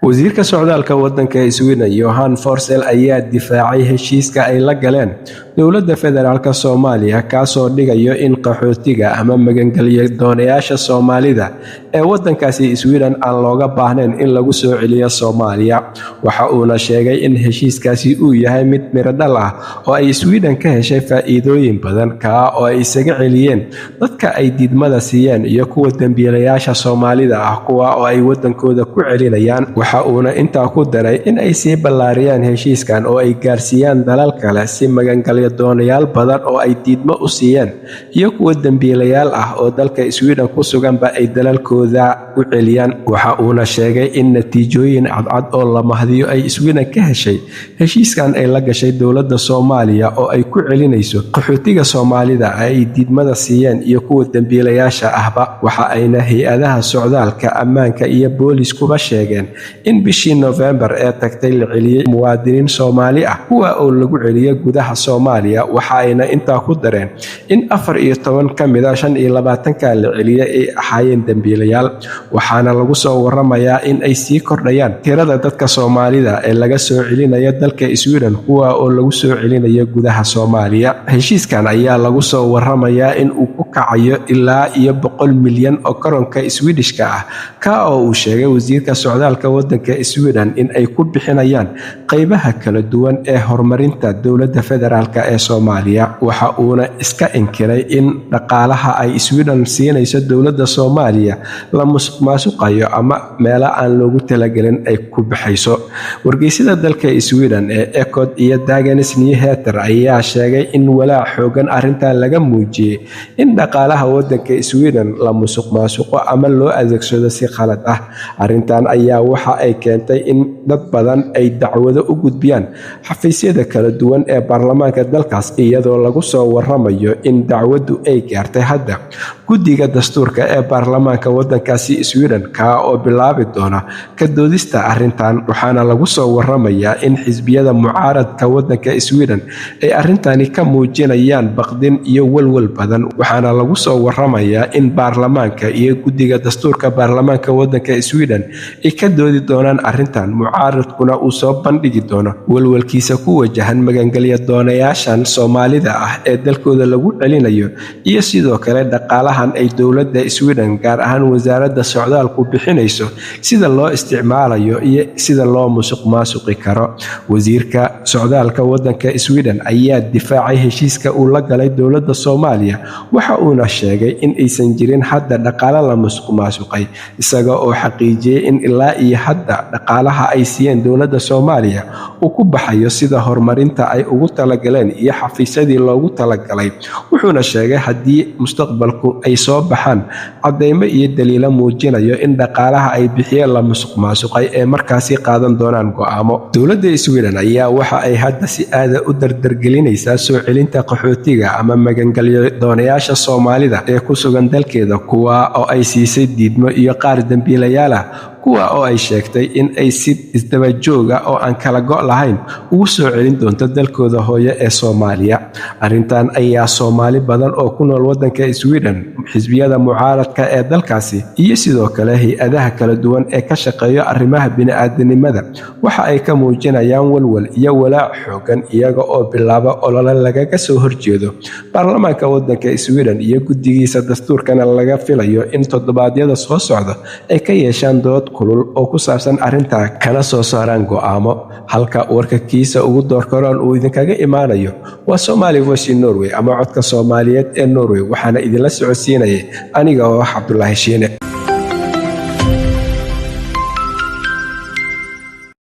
wasiirka socdaalka waddanka Sweden Johan Forsell ayaa difaacay heshiiska ay la galeen dowladda federaalka Soomaaliya kaasoo dhigayo in qaxootiga ama magangalyo doonayaasha Soomaalida ee waddankaasi Sweden aan looga baahnayn in lagu soo celiyo Soomaaliya. Waxa uuna sheegay in heshiiskaasi uu yahay mid miro dhal ah oo ay Sweden ka heshay faa'iidooyin badan oo ay isaga celiyeen dadka ay diidmada siiyeen iyo kuwa dambiilayaasha Soomaalida ah kuwa oo ay waddankooda ku celinayaan. Waxa uuna intaa ku daray in ay sii ballaariyaan heshiiskan oo ay gaarsiiyaan dalal kale si magangalyo doonayaal badan oo ay diidmo u siiyeen iyo kuwa dambiilayaal ah oo dalka Sweden ku suganba ay dalalkooda u celiyaan. Waxa uuna sheegay in natiijooyin cadcad oo la mahdiyo ay Sweden ka heshay heshiiskan ay la gashay dowladda Soomaaliya oo ay ku celinayso qaxootiga Soomaalida ay diidmada siiyeen iyo kuwa dambiilayaasha ahba. Waxa ayna hay'adaha socdaalka, ammaanka iyo booliskuba sheegeen in bishii November ee tagtay la celiyay muwaadiniin Soomaali ah kuwa oo lagu celiyay gudaha Soomaaliya. Waxa ayna intaa ku dareen in 14 ka mid ah 25 la celiyay ay ahaayeen dambiilayaal. Waxaana lagu soo waramayaa in ay sii kordhayaan tirada dadka Soomaalida ee laga soo celinayo dalka Sweden kuwa oo lagu soo celinayo gudaha Soomaaliya. Heshiiskan ayaa lagu soo waramayaa in uu ku kacayo ilaa 100 milyan oo karoonka Swedishka ah oo uu sheegay wasiirka socdaalka waddanka Sweden in ay ku bixinayaan qaybaha kala duwan ee horumarinta dowladda federaalka ee Soomaaliya. Waxa uuna iska inkiray in dhaqaalaha ay Sweden siinayso dowladda Soomaaliya la musuqmaasuqayo ama meelo aan loogu talagelin ay ku baxayso. Wargeysyada dalka Sweden ee Ekot iyo Dagens Nyheter ayaa sheegay in walaac xoogan arrintan laga muujiyay in dhaqaalaha waddanka Sweden la musuqmaasuqo ama loo adeegsado si khalad ah. Arrintan ayaa waxa ay keentay in dad badan ay dacwado u gudbiyaan xafiisyada kala duwan ee baarlamaanka dalkaas iyadoo lagu soo waramayo in dacwadu ay gaartay hadda guddiga dastuurka ee baarlamaanka waddankaasi Sweden oo bilaabi doona ka doodista arrintan. Waxaana lagu soo waramayaa in xisbiyada mucaaradka waddanka Sweden ay arrintani ka muujinayaan baqdin iyo walwal badan. Waxaana lagu soo waramayaa in baarlamaanka iyo guddiga dastuurka baarlamaanka waddanka Sweden ay ka doodi doonaan arrintan. Mucaaradkuna uu soo bandhigi doono walwalkiisa ku wajahan magangalyo doonayaashan Soomaalida ah ee dalkooda lagu celinayo iyo sidoo kale dhaqaalahan ay dowladda Sweden gaar ahaan wasaaradda socdaalku bixinayso sida loo isticmaalayo iyo sida loo musuqmaasuqi karo. Wasiirka socdaalka waddanka Sweden ayaa difaacay heshiiska uu la galay dowladda Soomaaliya. Waxa uuna sheegay in aysan jirin hadda dhaqaale la musuqmaasuqay isaga oo xaqiijiyay in ilaa iyo hadda dhaqaalaha ay siiyeen dowladda Soomaaliya uu ku baxayo sida horumarinta ay ugu talagaleen iyo xafiisyadii loogu talagalay. Wuxuuna sheegay haddii mustaqbalku ay soo baxaan cadeymo iyo daliilo muujinayo in dhaqaalaha ay bixiyeen la musuqmaasuqay ee markaasi qaadan doonaan go'aamo. Dowladda Sweden ayaa waxa ay hadda si aad u dardargelinaysaa soo celinta qaxootiga ama magangalyo doonayaasha Soomaalida ee ku sugan dalkeeda kuwa oo ay siisay diidmo iyo qaar dambiilayaal ah kuwa oo ay sheegtay in ay si isdaba joog ah oo aan kala go' lahayn ugu soo celin doonto dalkooda hooyo ee Soomaaliya. Arrintan ayaa Soomaali badan oo ku nool waddanka Sweden, xisbiyada mucaaradka ee dalkaasi iyo sidoo kale hay'adaha kala duwan ee ka shaqeeya arrimaha bini'aadanimada waxa ay ka muujinayaan walwal iyo walaac xoogan iyaga oo bilaaba olole lagaga soo horjeedo baarlamaanka waddanka Sweden iyo guddigiisa dastuurkana laga filayo in toddobaadyada soo socda ay ka yeeshaan dood kulul oo ku saabsan arrinta kana soo saaraan go'aamo. Halka warka kiisa ugu doorkaroon uu idinkaga imaanayo waa Somali Voice Norway ama codka Soomaaliyeed ee Norway. Waxaana idinla socodsiinayay aniga oo Cabdullaahi Shiine.